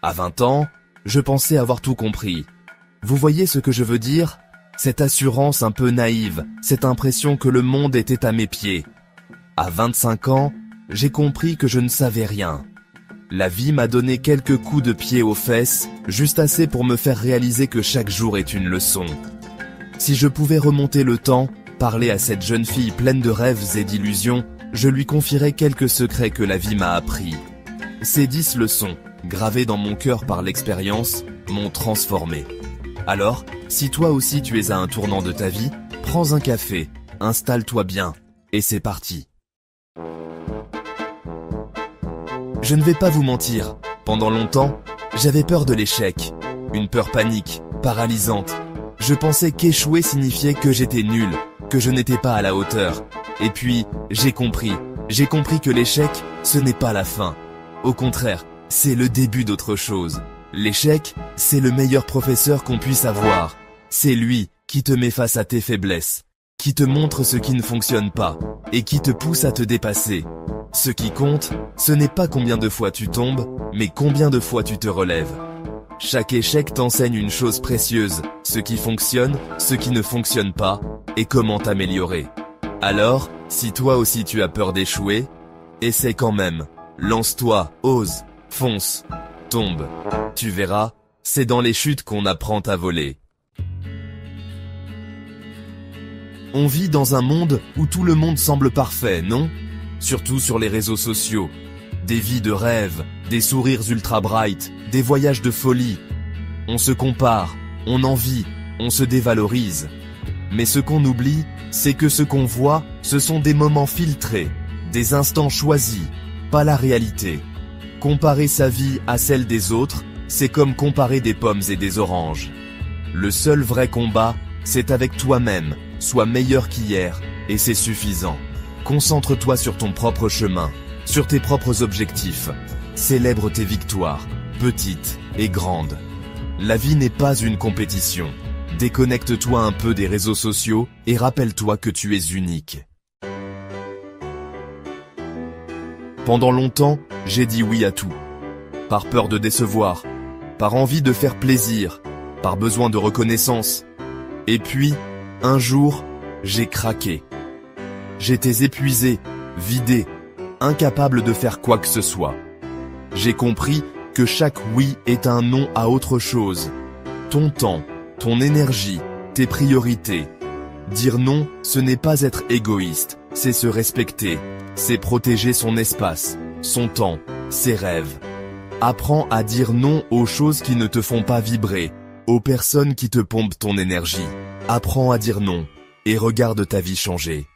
À 20 ans, je pensais avoir tout compris. Vous voyez ce que je veux dire? Cette assurance un peu naïve, cette impression que le monde était à mes pieds. À 25 ans, j'ai compris que je ne savais rien. La vie m'a donné quelques coups de pied aux fesses, juste assez pour me faire réaliser que chaque jour est une leçon. Si je pouvais remonter le temps, parler à cette jeune fille pleine de rêves et d'illusions, je lui confierais quelques secrets que la vie m'a appris. Ces 10 leçons, gravées dans mon cœur par l'expérience, m'ont transformé. Alors, si toi aussi tu es à un tournant de ta vie, prends un café, installe-toi bien, et c'est parti. Je ne vais pas vous mentir, pendant longtemps, j'avais peur de l'échec. Une peur panique, paralysante. Je pensais qu'échouer signifiait que j'étais nul, que je n'étais pas à la hauteur. Et puis, j'ai compris que l'échec, ce n'est pas la fin. Au contraire, c'est le début d'autre chose. L'échec, c'est le meilleur professeur qu'on puisse avoir. C'est lui qui te met face à tes faiblesses, qui te montre ce qui ne fonctionne pas, et qui te pousse à te dépasser. Ce qui compte, ce n'est pas combien de fois tu tombes, mais combien de fois tu te relèves. Chaque échec t'enseigne une chose précieuse, ce qui fonctionne, ce qui ne fonctionne pas, et comment t'améliorer. Alors, si toi aussi tu as peur d'échouer, essaie quand même. Lance-toi, ose, fonce, tombe. Tu verras, c'est dans les chutes qu'on apprend à voler. On vit dans un monde où tout le monde semble parfait, non? Surtout sur les réseaux sociaux. Des vies de rêve, des sourires ultra bright, des voyages de folie. On se compare, on envie, on se dévalorise. Mais ce qu'on oublie, c'est que ce qu'on voit, ce sont des moments filtrés, des instants choisis, pas la réalité. Comparer sa vie à celle des autres, c'est comme comparer des pommes et des oranges. Le seul vrai combat, c'est avec toi-même, sois meilleur qu'hier, et c'est suffisant. Concentre-toi sur ton propre chemin, sur tes propres objectifs. Célèbre tes victoires, petites et grandes. La vie n'est pas une compétition. Déconnecte-toi un peu des réseaux sociaux et rappelle-toi que tu es unique. Pendant longtemps, j'ai dit oui à tout. Par peur de décevoir, par envie de faire plaisir, par besoin de reconnaissance. Et puis, un jour, j'ai craqué. J'étais épuisé, vidé, incapable de faire quoi que ce soit. J'ai compris que chaque oui est un non à autre chose. Ton temps, ton énergie, tes priorités. Dire non, ce n'est pas être égoïste, c'est se respecter, c'est protéger son espace, son temps, ses rêves. Apprends à dire non aux choses qui ne te font pas vibrer, aux personnes qui te pompent ton énergie. Apprends à dire non, et regarde ta vie changer.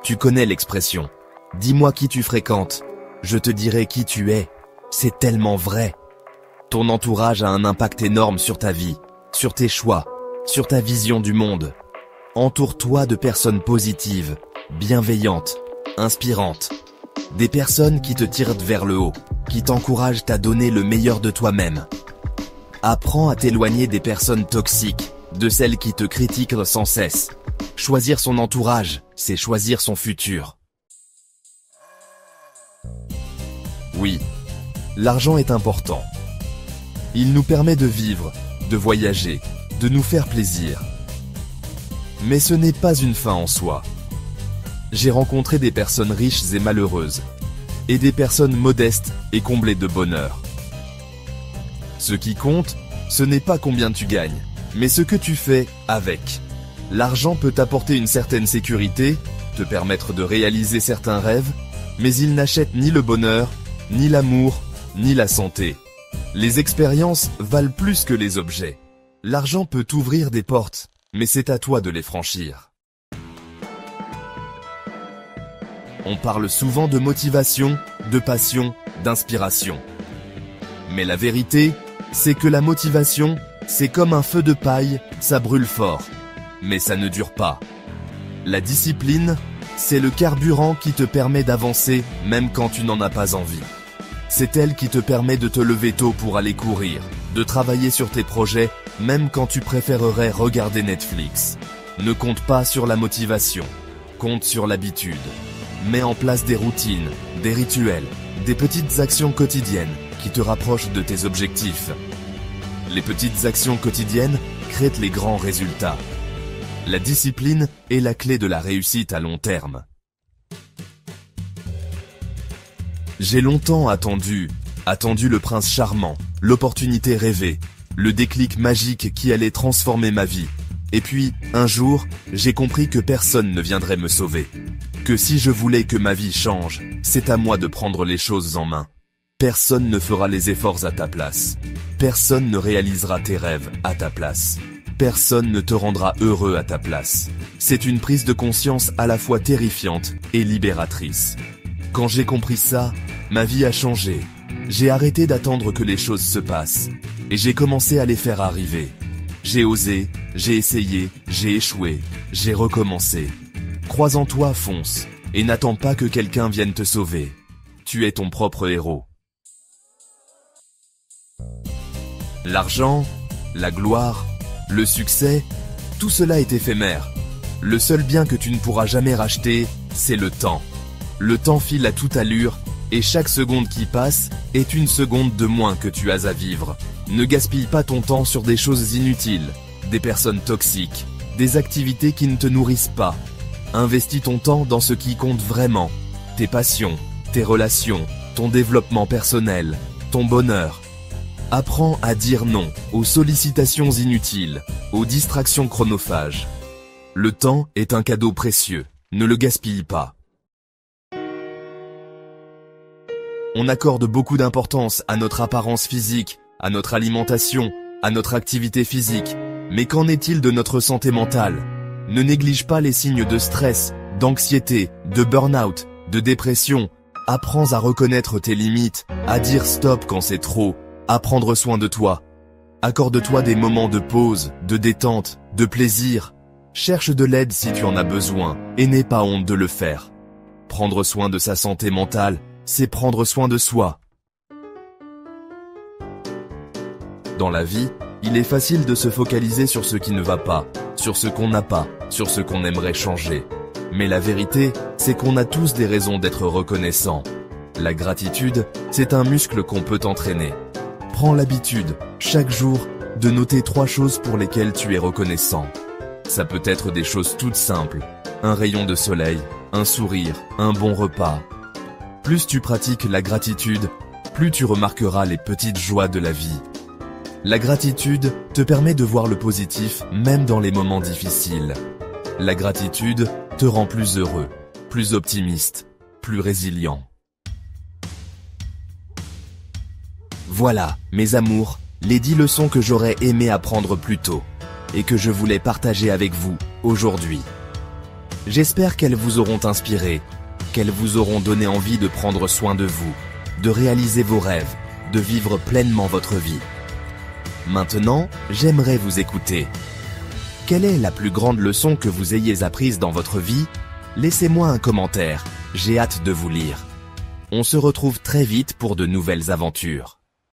Tu connais l'expression « Dis-moi qui tu fréquentes, je te dirai qui tu es ». C'est tellement vrai. Ton entourage a un impact énorme sur ta vie, sur tes choix, sur ta vision du monde. Entoure-toi de personnes positives, bienveillantes, inspirantes. Des personnes qui te tirent vers le haut, qui t'encouragent à donner le meilleur de toi-même. Apprends à t'éloigner des personnes toxiques, de celles qui te critiquent sans cesse. Choisir son entourage, c'est choisir son futur. Oui, l'argent est important. Il nous permet de vivre, de voyager, de nous faire plaisir. Mais ce n'est pas une fin en soi. J'ai rencontré des personnes riches et malheureuses, et des personnes modestes et comblées de bonheur. Ce qui compte, ce n'est pas combien tu gagnes, mais ce que tu fais avec. L'argent peut t'apporter une certaine sécurité, te permettre de réaliser certains rêves, mais il n'achète ni le bonheur, ni l'amour, ni la santé. Les expériences valent plus que les objets. L'argent peut t'ouvrir des portes, mais c'est à toi de les franchir. On parle souvent de motivation, de passion, d'inspiration. Mais la vérité, c'est que la motivation, c'est comme un feu de paille, ça brûle fort. Mais ça ne dure pas. La discipline, c'est le carburant qui te permet d'avancer même quand tu n'en as pas envie. C'est elle qui te permet de te lever tôt pour aller courir, de travailler sur tes projets même quand tu préférerais regarder Netflix. Ne compte pas sur la motivation, compte sur l'habitude. Mets en place des routines, des rituels, des petites actions quotidiennes qui te rapprochent de tes objectifs. Les petites actions quotidiennes créent les grands résultats. La discipline est la clé de la réussite à long terme. J'ai longtemps attendu le prince charmant, l'opportunité rêvée, le déclic magique qui allait transformer ma vie. Et puis, un jour, j'ai compris que personne ne viendrait me sauver. Que si je voulais que ma vie change, c'est à moi de prendre les choses en main. Personne ne fera les efforts à ta place. Personne ne réalisera tes rêves à ta place. Personne ne te rendra heureux à ta place. C'est une prise de conscience à la fois terrifiante et libératrice. Quand j'ai compris ça, ma vie a changé. J'ai arrêté d'attendre que les choses se passent. Et j'ai commencé à les faire arriver. J'ai osé, j'ai essayé, j'ai échoué, j'ai recommencé. Crois en toi, fonce, et n'attends pas que quelqu'un vienne te sauver. Tu es ton propre héros. L'argent, la gloire, le succès, tout cela est éphémère. Le seul bien que tu ne pourras jamais racheter, c'est le temps. Le temps file à toute allure, et chaque seconde qui passe est une seconde de moins que tu as à vivre. Ne gaspille pas ton temps sur des choses inutiles, des personnes toxiques, des activités qui ne te nourrissent pas. Investis ton temps dans ce qui compte vraiment, tes passions, tes relations, ton développement personnel, ton bonheur. Apprends à dire non aux sollicitations inutiles, aux distractions chronophages. Le temps est un cadeau précieux, ne le gaspille pas. On accorde beaucoup d'importance à notre apparence physique, à notre alimentation, à notre activité physique. Mais qu'en est-il de notre santé mentale? Ne néglige pas les signes de stress, d'anxiété, de burn-out, de dépression. Apprends à reconnaître tes limites, à dire stop quand c'est trop, à prendre soin de toi. Accorde-toi des moments de pause, de détente, de plaisir. Cherche de l'aide si tu en as besoin, et n'aie pas honte de le faire. Prendre soin de sa santé mentale, c'est prendre soin de soi. Dans la vie, il est facile de se focaliser sur ce qui ne va pas, sur ce qu'on n'a pas, sur ce qu'on aimerait changer. Mais la vérité, c'est qu'on a tous des raisons d'être reconnaissants. La gratitude, c'est un muscle qu'on peut entraîner. Prends l'habitude, chaque jour, de noter 3 choses pour lesquelles tu es reconnaissant. Ça peut être des choses toutes simples, un rayon de soleil, un sourire, un bon repas. Plus tu pratiques la gratitude, plus tu remarqueras les petites joies de la vie. La gratitude te permet de voir le positif même dans les moments difficiles. La gratitude te rend plus heureux, plus optimiste, plus résilient. Voilà, mes amours, les 10 leçons que j'aurais aimé apprendre plus tôt et que je voulais partager avec vous aujourd'hui. J'espère qu'elles vous auront inspiré, qu'elles vous auront donné envie de prendre soin de vous, de réaliser vos rêves, de vivre pleinement votre vie. Maintenant, j'aimerais vous écouter. Quelle est la plus grande leçon que vous ayez apprise dans votre vie? Laissez-moi un commentaire, j'ai hâte de vous lire. On se retrouve très vite pour de nouvelles aventures.